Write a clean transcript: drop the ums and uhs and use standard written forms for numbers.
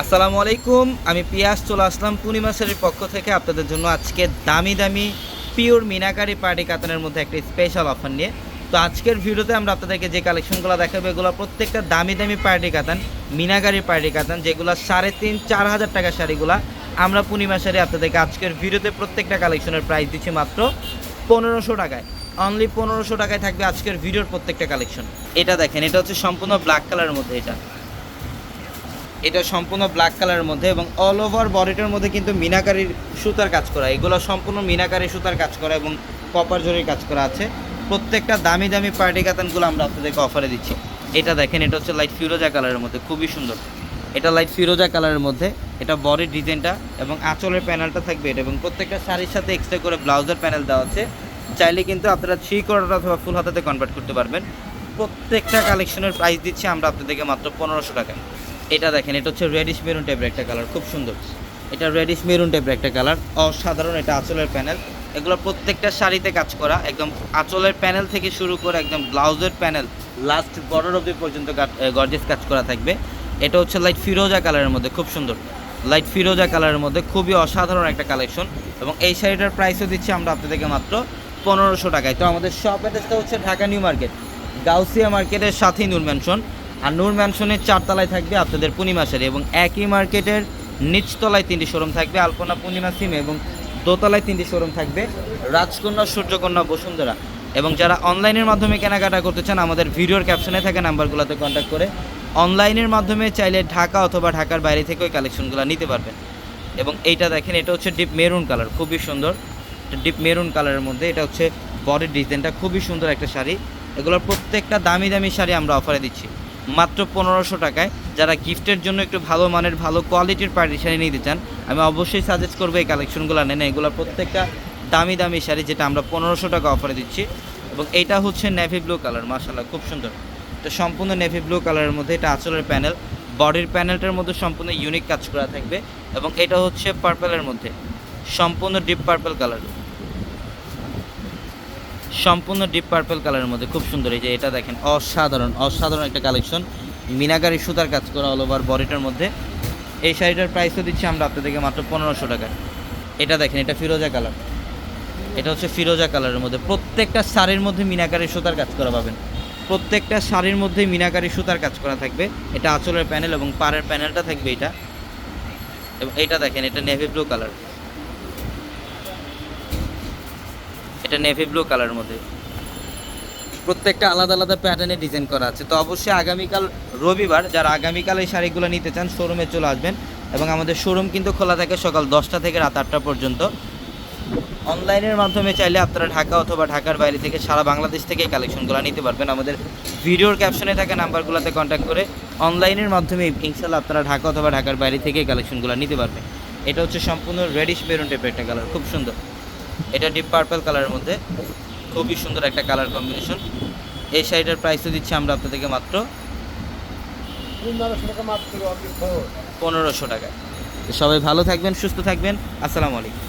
আসসালামু আলাইকুম, আমি পিয়াস চলে আসলাম পূর্ণিমা শাড়ির পক্ষ থেকে আপনাদের জন্য আজকে দামি দামি পিওর মিনাকারি পার্টি কাতানের মধ্যে একটা স্পেশাল অফার নিয়ে। তো আজকের ভিডিওতে আমরা আপনাদেরকে যে কালেকশনগুলো দেখাবো এগুলো প্রত্যেকটা দামি দামি পার্টি কাতান, মিনাকারি পার্টি কাতান, যেগুলো 3,500-4,000 টাকার শাড়িগুলো আমরা পূর্ণিমা শাড়ি আপনাদেরকে আজকের ভিডিওতে প্রত্যেকটা কালেকশনের প্রাইস দিচ্ছি মাত্র 1500 টাকায়। অনলি 1500 টাকায় থাকবে আজকের ভিডিওর প্রত্যেকটা কালেকশন। এটা দেখেন, এটা হচ্ছে সম্পূর্ণ ব্ল্যাক কালারের মধ্যে, এটা সম্পূর্ণ ব্ল্যাক কালারের মধ্যে এবং অল ওভার বডিটার মধ্যে কিন্তু মিনাকারির সুতার কাজ করা, এগুলো সম্পূর্ণ মিনাকারি সুতার কাজ করা এবং কপার জরির কাজ করা আছে। প্রত্যেকটা দামি দামি পার্টি কাতানগুলো আমরা আপনাদেরকে অফারে দিচ্ছি। এটা দেখেন, এটা হচ্ছে লাইট ফিরোজা কালারের মধ্যে, খুবই সুন্দর। এটা লাইট ফিরোজা কালারের মধ্যে, এটা বডির ডিজাইনটা এবং আঁচলের প্যানেলটা থাকবে এটা, এবং প্রত্যেকটা শাড়ির সাথে এক্সট্রা করে ব্লাউজের প্যানেল দেওয়া আছে। চাইলে কিন্তু আপনারা 3/4 অথবা ফুল হাতাতে কনভার্ট করতে পারবেন। প্রত্যেকটা কালেকশনের প্রাইস দিচ্ছি আমরা আপনাদেরকে মাত্র 1500 টাকায়। এটা দেখেন, এটা হচ্ছে রেডিশ মেরুন টাইপের একটা কালার, খুব সুন্দর। এটা রেডিশ মেরুন টাইপের একটা কালার, অসাধারণ। এটা আঁচলের প্যানেল, এগুলো প্রত্যেকটা শাড়িতে কাজ করা, একদম আঁচলের প্যানেল থেকে শুরু করে একদম ব্লাউজের প্যানেল লাস্ট বর্ডার অবধি পর্যন্ত গর্জিয়াস কাজ করা থাকবে। এটা হচ্ছে লাইট ফিরোজা কালারের মধ্যে, খুব সুন্দর লাইট ফিরোজা কালারের মধ্যে, খুবই অসাধারণ একটা কালেকশন। এবং এই শাড়িটার প্রাইসও দিচ্ছি আমরা আপনাদেরকে মাত্র 1500 টাকায়। তো আমাদের শপ অ্যাড্রেসটা হচ্ছে ঢাকা নিউ মার্কেট, গাউসিয়া মার্কেটের সাথেই নূর ম্যানশন। আর নূর ম্যানশনের 4 তলায় থাকবে আপনাদের পূর্ণিমা শাড়ি, এবং একই মার্কেটের নিচতলায় 3টি শোরুম থাকবে, আলপনা পূর্ণিমা সিমে, এবং দোতলায় 3টি শোরুম থাকবে, রাজকন্যা, সূর্যকন্যা, বসুন্ধরা। এবং যারা অনলাইনের মাধ্যমে কেনাকাটা করতে চান আমাদের ভিডিওর ক্যাপশনে থাকা নাম্বারগুলোতে কন্ট্যাক্ট করে অনলাইনের মাধ্যমে চাইলে ঢাকা অথবা ঢাকার বাইরে থেকে ওই কালেকশনগুলো নিতে পারবেন। এবং এইটা দেখেন, এটা হচ্ছে ডিপ মেরুন কালার, খুবই সুন্দর। ডিপ মেরুন কালারের মধ্যে এটা হচ্ছে বডির ডিজাইনটা, খুবই সুন্দর একটা শাড়ি। এগুলোর প্রত্যেকটা দামি দামি শাড়ি আমরা অফারে দিচ্ছি মাত্র 1500 টাকায়। যারা গিফটের জন্য একটু ভালো মানের ভালো কোয়ালিটির পার্টি শাড়ি নিতে চান আমি অবশ্যই সাজেস্ট করবো এই কালেকশনগুলো নেন। এগুলো প্রত্যেকটা দামি দামি শাড়ি যেটা আমরা 1500 টাকা অফারে দিচ্ছি। এবং এইটা হচ্ছে নেভি ব্লু কালার, মাশাআল্লাহ খুব সুন্দর। এটা সম্পূর্ণ নেভি ব্লু কালারের মধ্যে, এটা আঁচলের প্যানেল, বডির প্যানেলটার মধ্যে সম্পূর্ণ ইউনিক কাজ করা থাকবে। এবং এটা হচ্ছে পার্পেলের মধ্যে, সম্পূর্ণ ডিপ পার্পেল কালার, সম্পূর্ণ ডিপ পার্পল কালারের মধ্যে, খুব সুন্দর। এই যে এটা দেখেন, অসাধারণ অসাধারণ একটা কালেকশন, মিনাকারি সুতার কাজ করা অল ওভার বডিটার মধ্যে। এই শাড়িটার প্রাইসও দিচ্ছি আমরা আপনাদেরকে মাত্র 1500 টাকায়। এটা দেখেন, এটা ফিরোজা কালার, এটা হচ্ছে ফিরোজা কালারের মধ্যে। প্রত্যেকটা শাড়ির মধ্যে মিনাকারি সুতার কাজ করা পাবেন, প্রত্যেকটা শাড়ির মধ্যে মিনাকারি সুতার কাজ করা থাকবে। এটা আঁচলের প্যানেল এবং পাড়ের প্যানেলটা থাকবে এটা। এবং এটা দেখেন, এটা নেভি ব্লু কালার, এটা নেভি ব্লু কালারের মধ্যে, প্রত্যেকটা আলাদা আলাদা প্যাটার্নে ডিজাইন করা আছে। তো অবশ্যই আগামীকাল রবিবার, যারা আগামীকাল এই শাড়িগুলো নিতে চান শোরুমে চলে আসবেন। এবং আমাদের শোরুম কিন্তু খোলা থাকে সকাল 10টা থেকে রাত 8টা পর্যন্ত। অনলাইনের মাধ্যমে চাইলে আপনারা ঢাকা অথবা ঢাকার বাইরে থেকে সারা বাংলাদেশ থেকে এই কালেকশনগুলো নিতে পারবেন। আমাদের ভিডিওর ক্যাপশনে থাকা নাম্বারগুলোতে কন্ট্যাক্ট করে অনলাইনের মাধ্যমে ইনশাল্লাহ আপনারা ঢাকা অথবা ঢাকার বাইরে থেকে এই কালেকশনগুলো নিতে পারবেন। এটা হচ্ছে সম্পূর্ণ রেডিশ মেরুন টাইপের একটা কালার, খুব সুন্দর। এটা ডিপ পার্পল কালারের মধ্যে, খুবই সুন্দর একটা কালার কম্বিনেশন। এই শাড়িটার প্রাইসও দিচ্ছি আমরা আপনাদেরকে মাত্র 1500 টাকায়। সবাই ভালো থাকবেন, সুস্থ থাকবেন, আসসালামু আলাইকুম।